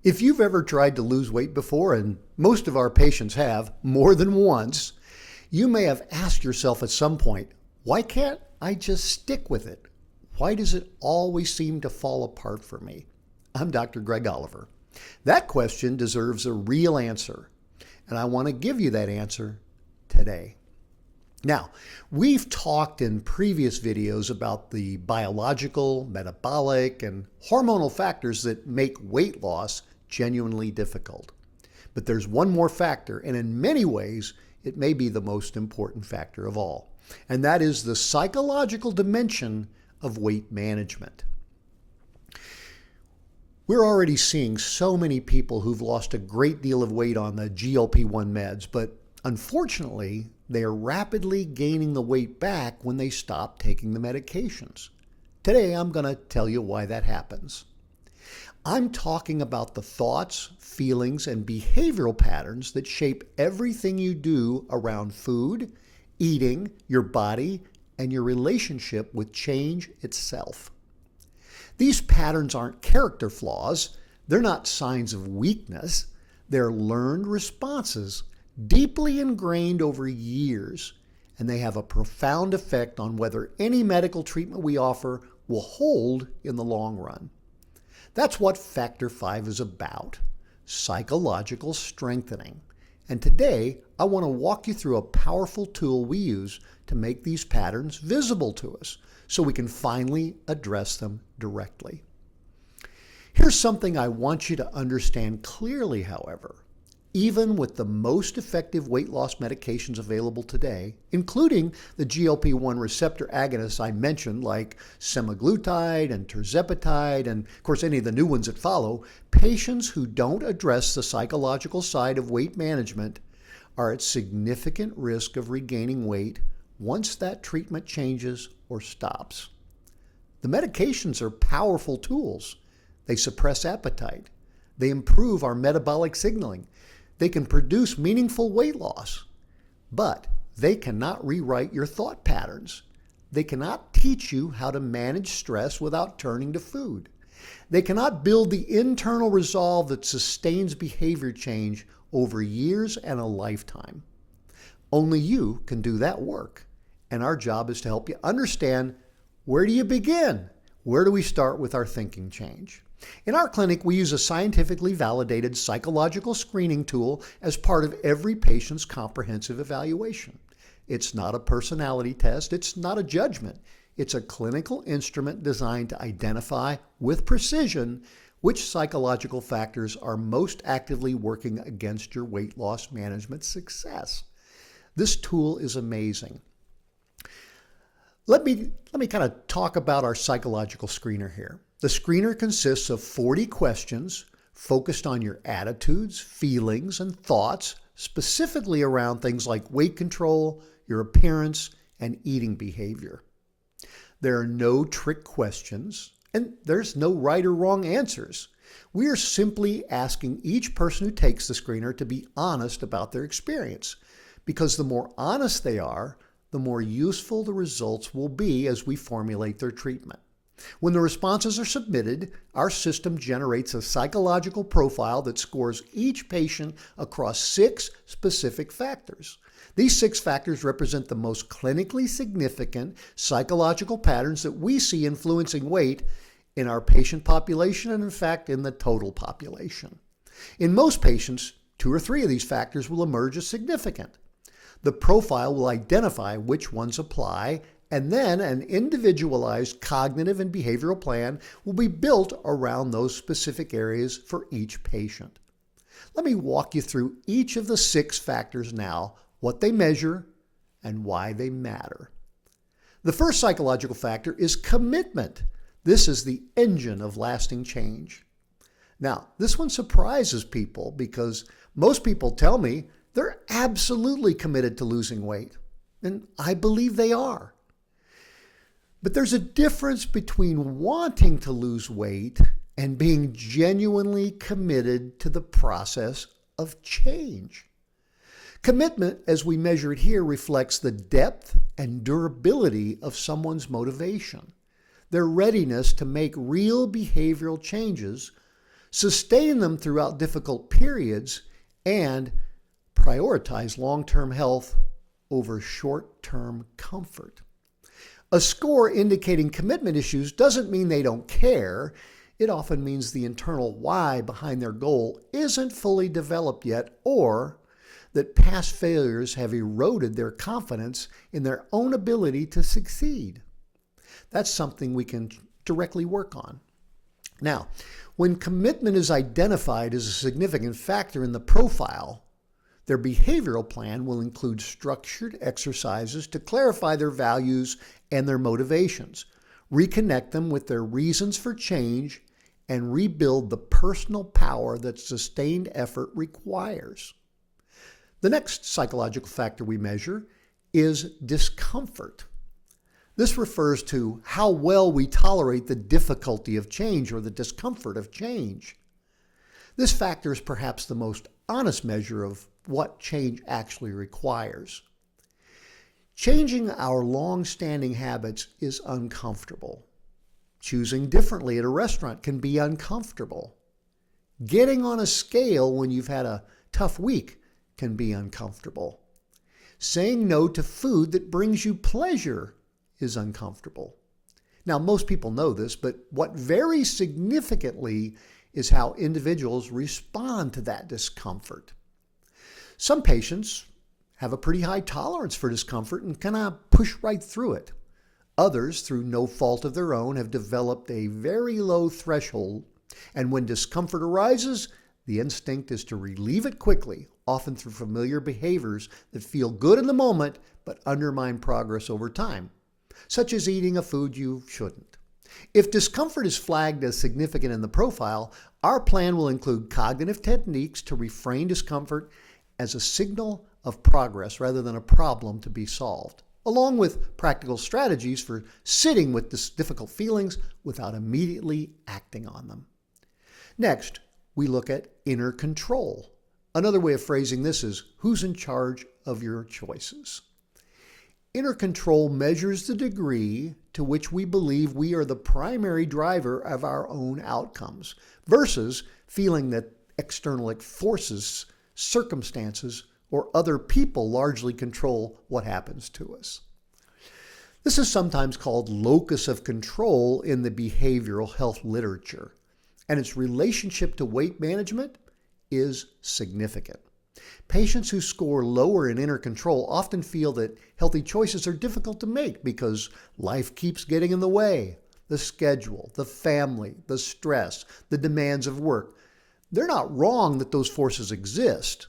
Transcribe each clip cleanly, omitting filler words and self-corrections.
If you've ever tried to lose weight before, and most of our patients have more than once, you may have asked yourself at some point, why can't I just stick with it? Why does it always seem to fall apart for me? I'm Dr. Greg Oliver. That question deserves a real answer, and I want to give you that answer today. Now, we've talked in previous videos about the biological, metabolic, and hormonal factors that make weight loss genuinely difficult. But there's one more factor, and in many ways, it may be the most important factor of all, and that is the psychological dimension of weight management. We're already seeing so many people who've lost a great deal of weight on the GLP-1 meds, but unfortunately, they are rapidly gaining the weight back when they stop taking the medications. Today, I'm going to tell you why that happens. I'm talking about the thoughts, feelings, and behavioral patterns that shape everything you do around food, eating, your body, and your relationship with change itself. These patterns aren't character flaws. They're not signs of weakness. They're learned responses, deeply ingrained over years, and they have a profound effect on whether any medical treatment we offer will hold in the long run. That's what Factor 5 is about, psychological strengthening. And today, I want to walk you through a powerful tool we use to make these patterns visible to us so we can finally address them directly. Here's something I want you to understand clearly, however. Even with the most effective weight loss medications available today, including the GLP-1 receptor agonists I mentioned like semaglutide and tirzepatide, and of course any of the new ones that follow, patients who don't address the psychological side of weight management are at significant risk of regaining weight once that treatment changes or stops. The medications are powerful tools. They suppress appetite. They improve our metabolic signaling. They can produce meaningful weight loss, but they cannot rewrite your thought patterns. They cannot teach you how to manage stress without turning to food. They cannot build the internal resolve that sustains behavior change over years and a lifetime. Only you can do that work, and our job is to help you understand, where do you begin? Where do we start with our thinking change? In our clinic, we use a scientifically validated psychological screening tool as part of every patient's comprehensive evaluation. It's not a personality test. It's not a judgment. It's a clinical instrument designed to identify with precision which psychological factors are most actively working against your weight loss management success. This tool is amazing. Let me kind of talk about our psychological screener here. The screener consists of 40 questions focused on your attitudes, feelings, and thoughts, specifically around things like weight control, your appearance, and eating behavior. There are no trick questions, and there's no right or wrong answers. We are simply asking each person who takes the screener to be honest about their experience, because the more honest they are, the more useful the results will be as we formulate their treatment. When the responses are submitted, our system generates a psychological profile that scores each patient across 6 specific factors. These 6 factors represent the most clinically significant psychological patterns that we see influencing weight in our patient population and, in fact, in the total population. In most patients, 2 or 3 of these factors will emerge as significant. The profile will identify which ones apply, and then an individualized cognitive and behavioral plan will be built around those specific areas for each patient. Let me walk you through each of the 6 factors now, what they measure, and why they matter. The first psychological factor is commitment. This is the engine of lasting change. Now, this one surprises people because most people tell me they're absolutely committed to losing weight, and I believe they are. But there's a difference between wanting to lose weight and being genuinely committed to the process of change. Commitment, as we measure it here, reflects the depth and durability of someone's motivation, their readiness to make real behavioral changes sustain them throughout difficult periods, and prioritize long-term health over short-term comfort. A score indicating commitment issues doesn't mean they don't care. It often means the internal why behind their goal isn't fully developed yet, or that past failures have eroded their confidence in their own ability to succeed. That's something we can directly work on. Now, when commitment is identified as a significant factor in the profile, their behavioral plan will include structured exercises to clarify their values and their motivations, reconnect them with their reasons for change, and rebuild the personal power that sustained effort requires. The next psychological factor we measure is discomfort. This refers to how well we tolerate the difficulty of change or the discomfort of change. This factor is perhaps the most honest measure of what change actually requires. Changing our long-standing habits is uncomfortable. Choosing differently at a restaurant can be uncomfortable. Getting on a scale when you've had a tough week can be uncomfortable. Saying no to food that brings you pleasure is uncomfortable. Now, most people know this, but what varies significantly is how individuals respond to that discomfort. Some patients have a pretty high tolerance for discomfort and kind of push right through it. Others, through no fault of their own, have developed a very low threshold, and when discomfort arises, the instinct is to relieve it quickly, often through familiar behaviors that feel good in the moment but undermine progress over time, such as eating a food you shouldn't. If discomfort is flagged as significant in the profile, our plan will include cognitive techniques to reframe discomfort as a signal of progress rather than a problem to be solved, along with practical strategies for sitting with difficult feelings without immediately acting on them. Next, we look at inner control. Another way of phrasing this is, who's in charge of your choices? Inner control measures the degree to which we believe we are the primary driver of our own outcomes versus feeling that external forces, circumstances, or other people largely control what happens to us. This is sometimes called locus of control in the behavioral health literature, and its relationship to weight management is significant. Patients who score lower in inner control often feel that healthy choices are difficult to make because life keeps getting in the way. The schedule, the family, the stress, the demands of work. They're not wrong that those forces exist,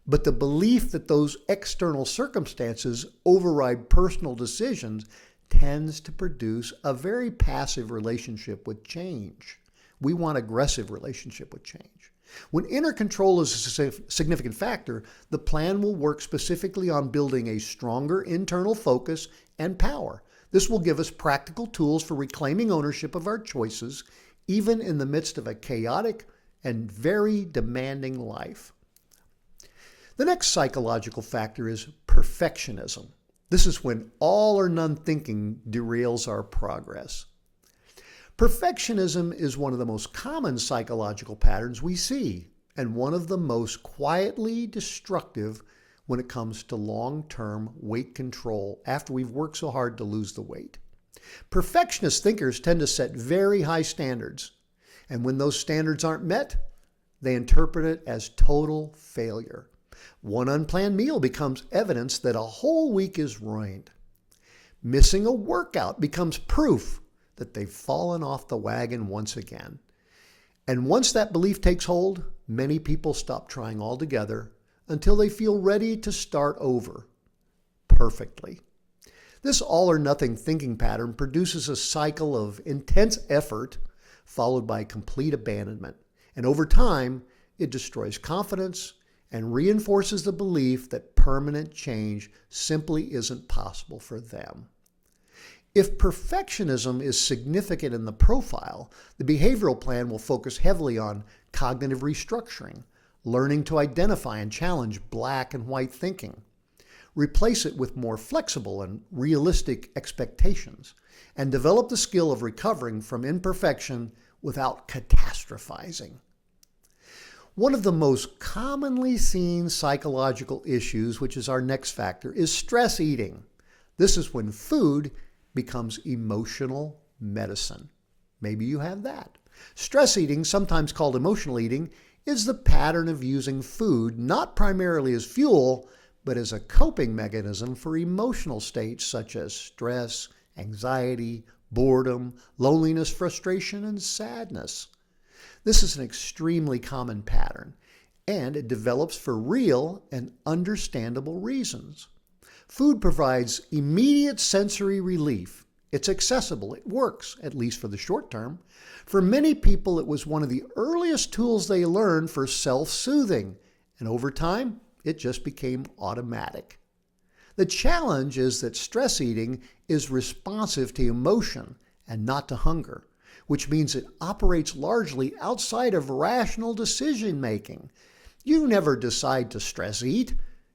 but the belief that those external circumstances override personal decisions tends to produce a very passive relationship with change. We want aggressive relationship with change. When inner control is a significant factor, the plan will work specifically on building a stronger internal focus and power. This will give us practical tools for reclaiming ownership of our choices, even in the midst of a chaotic and very demanding life. The next psychological factor is perfectionism. This is when all or none thinking derails our progress. Perfectionism is one of the most common psychological patterns we see, and one of the most quietly destructive when it comes to long-term weight control after we've worked so hard to lose the weight. Perfectionist thinkers tend to set very high standards, and when those standards aren't met, they interpret it as total failure. One unplanned meal becomes evidence that a whole week is ruined. Missing a workout becomes proof that they've fallen off the wagon once again. And once that belief takes hold, many people stop trying altogether until they feel ready to start over perfectly. This all or nothing thinking pattern produces a cycle of intense effort followed by complete abandonment. And over time, it destroys confidence and reinforces the belief that permanent change simply isn't possible for them. If perfectionism is significant in the profile, the behavioral plan will focus heavily on cognitive restructuring, learning to identify and challenge black and white thinking, replace it with more flexible and realistic expectations, and develop the skill of recovering from imperfection without catastrophizing. One of the most commonly seen psychological issues, which is our next factor, is stress eating. This is when food becomes emotional medicine. Maybe you have that. Stress eating, sometimes called emotional eating, is the pattern of using food not primarily as fuel, but as a coping mechanism for emotional states such as stress, anxiety, boredom, loneliness, frustration, and sadness. This is an extremely common pattern, and it develops for real and understandable reasons. Food provides immediate sensory relief. It's accessible. It works, at least for the short term. For many people, it was one of the earliest tools they learned for self-soothing, and over time, it just became automatic. The challenge is that stress eating is responsive to emotion and not to hunger, which means it operates largely outside of rational decision making. You never decide to stress eat.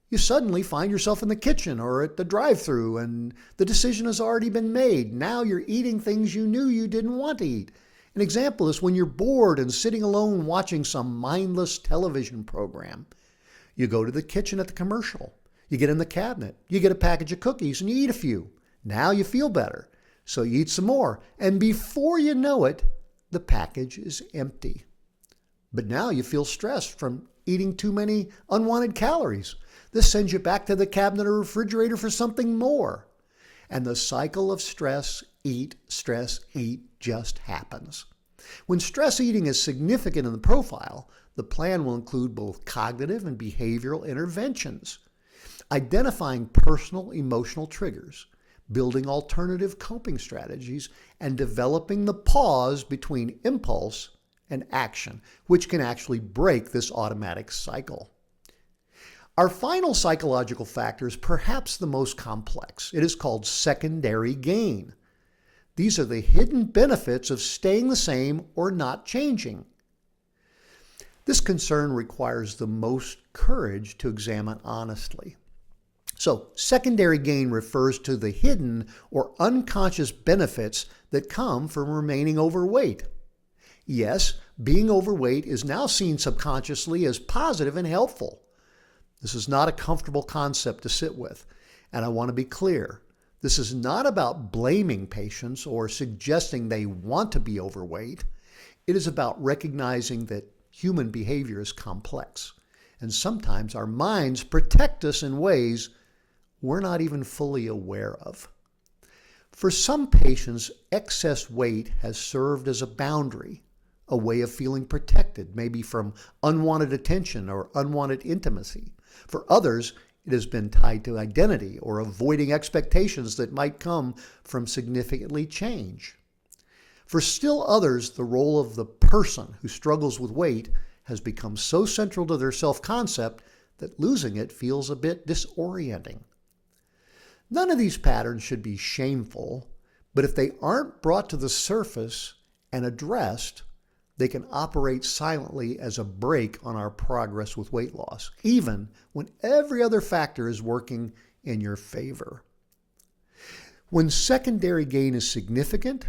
You suddenly find yourself in the kitchen or at the drive-thru and the decision has already been made. Now you're eating things you knew you didn't want to eat. An example is when you're bored and sitting alone watching some mindless television program. You go to the kitchen at the commercial. You get in the cabinet. You get a package of cookies and you eat a few. Now you feel better. So you eat some more, and before you know it, the package is empty. But now you feel stressed from eating too many unwanted calories. This sends you back to the cabinet or refrigerator for something more. And the cycle of stress, eat, just happens. When stress eating is significant in the profile, the plan will include both cognitive and behavioral interventions, identifying personal emotional triggers, building alternative coping strategies, and developing the pause between impulse and action, which can actually break this automatic cycle. Our final psychological factor is perhaps the most complex. It is called secondary gain. These are the hidden benefits of staying the same or not changing. This concern requires the most courage to examine honestly. So, secondary gain refers to the hidden or unconscious benefits that come from remaining overweight. Yes, being overweight is now seen subconsciously as positive and helpful. This is not a comfortable concept to sit with, and I want to be clear. This is not about blaming patients or suggesting they want to be overweight. It is about recognizing that human behavior is complex, and sometimes our minds protect us in ways we're not even fully aware of. For some patients, excess weight has served as a boundary, a way of feeling protected, maybe from unwanted attention or unwanted intimacy. For others, it has been tied to identity or avoiding expectations that might come from significantly change. For still others, the role of the person who struggles with weight has become so central to their self-concept that losing it feels a bit disorienting. None of these patterns should be shameful, but if they aren't brought to the surface and addressed, they can operate silently as a brake on our progress with weight loss, even when every other factor is working in your favor. When secondary gain is significant,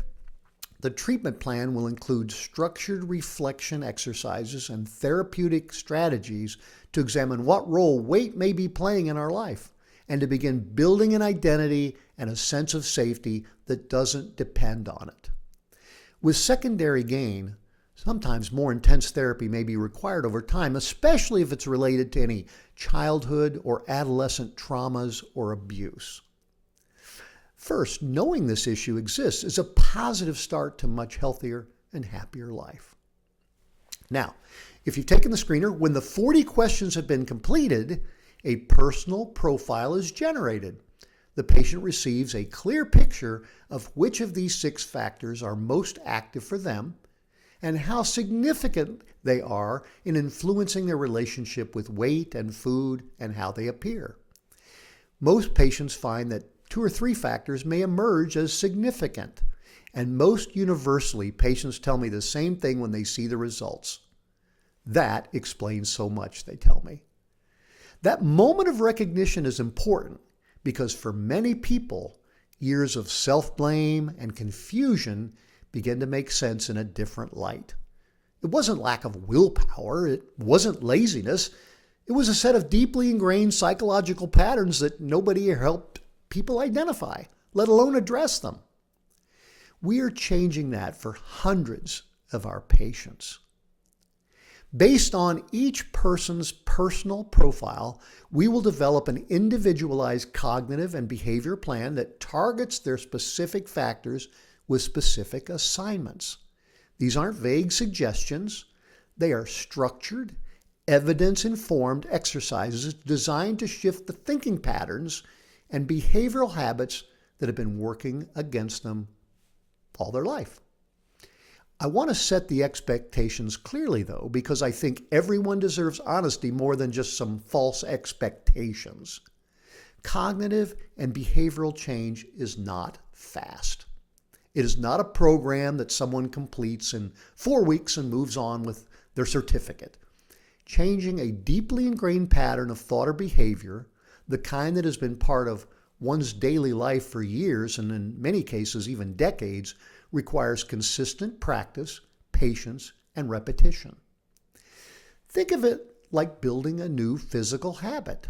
the treatment plan will include structured reflection exercises and therapeutic strategies to examine what role weight may be playing in our life, and to begin building an identity and a sense of safety that doesn't depend on it. With secondary gain, sometimes more intense therapy may be required over time, especially if it's related to any childhood or adolescent traumas or abuse. First, knowing this issue exists is a positive start to a much healthier and happier life. Now, if you've taken the screener, when the 40 questions have been completed, a personal profile is generated. The patient receives a clear picture of which of these 6 factors are most active for them and how significant they are in influencing their relationship with weight and food and how they appear. Most patients find that 2 or 3 factors may emerge as significant, and most universally, patients tell me the same thing when they see the results. That explains so much, they tell me. That moment of recognition is important because for many people, years of self-blame and confusion begin to make sense in a different light. It wasn't lack of willpower. It wasn't laziness. It was a set of deeply ingrained psychological patterns that nobody helped people identify, let alone address them. We are changing that for hundreds of our patients. Based on each person's personal profile, we will develop an individualized cognitive and behavior plan that targets their specific factors with specific assignments. These aren't vague suggestions. They are structured, evidence-informed exercises designed to shift the thinking patterns and behavioral habits that have been working against them all their life. I want to set the expectations clearly, though, because I think everyone deserves honesty more than just some false expectations. Cognitive and behavioral change is not fast. It is not a program that someone completes in 4 weeks and moves on with their certificate. Changing a deeply ingrained pattern of thought or behavior, the kind that has been part of one's daily life for years and in many cases even decades, requires consistent practice, patience, and repetition. Think of it like building a new physical habit.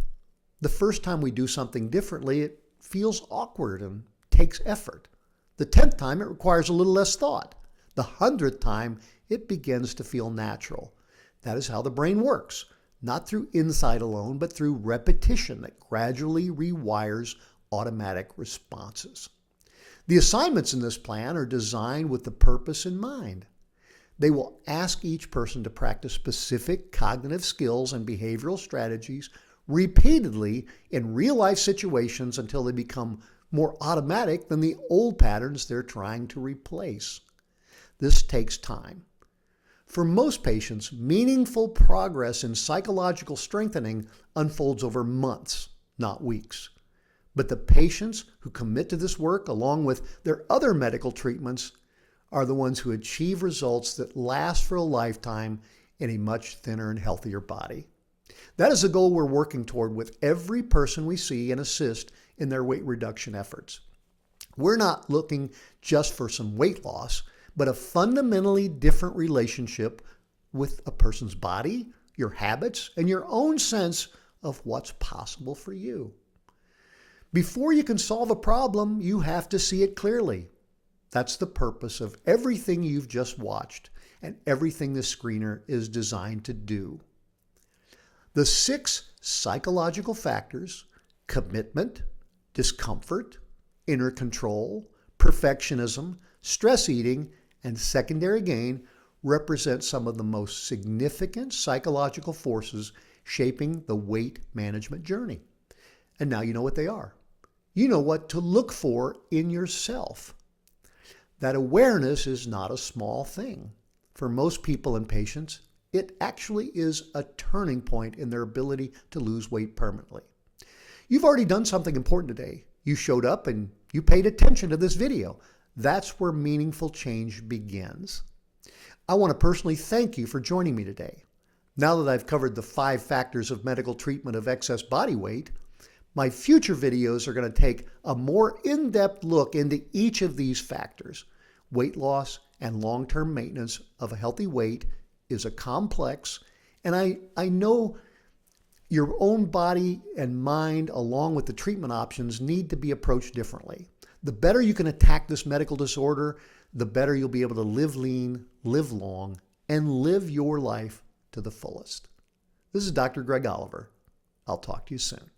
The first time we do something differently, it feels awkward and takes effort. The 10th time, it requires a little less thought. The 100th time, it begins to feel natural. That is how the brain works, not through insight alone, but through repetition that gradually rewires automatic responses. The assignments in this plan are designed with the purpose in mind. They will ask each person to practice specific cognitive skills and behavioral strategies repeatedly in real-life situations until they become more automatic than the old patterns they're trying to replace. This takes time. For most patients, meaningful progress in psychological strengthening unfolds over months, not weeks. But the patients who commit to this work, along with their other medical treatments, are the ones who achieve results that last for a lifetime in a much thinner and healthier body. That is the goal we're working toward with every person we see and assist in their weight reduction efforts. We're not looking just for some weight loss, but a fundamentally different relationship with a person's body, your habits, and your own sense of what's possible for you. Before you can solve a problem, you have to see it clearly. That's the purpose of everything you've just watched and everything this screener is designed to do. The 6 psychological factors, commitment, discomfort, inner control, perfectionism, stress eating, and secondary gain, represent some of the most significant psychological forces shaping the weight management journey. And now you know what they are. You know what to look for in yourself. That awareness is not a small thing. For most people and patients, it actually is a turning point in their ability to lose weight permanently. You've already done something important today. You showed up and you paid attention to this video. That's where meaningful change begins. I want to personally thank you for joining me today. Now that I've covered the 5 factors of medical treatment of excess body weight, my future videos are going to take a more in-depth look into each of these factors. Weight loss and long-term maintenance of a healthy weight is a complex, and I know your own body and mind, along with the treatment options, need to be approached differently. The better you can attack this medical disorder, the better you'll be able to live lean, live long, and live your life to the fullest. This is Dr. Greg Oliver. I'll talk to you soon.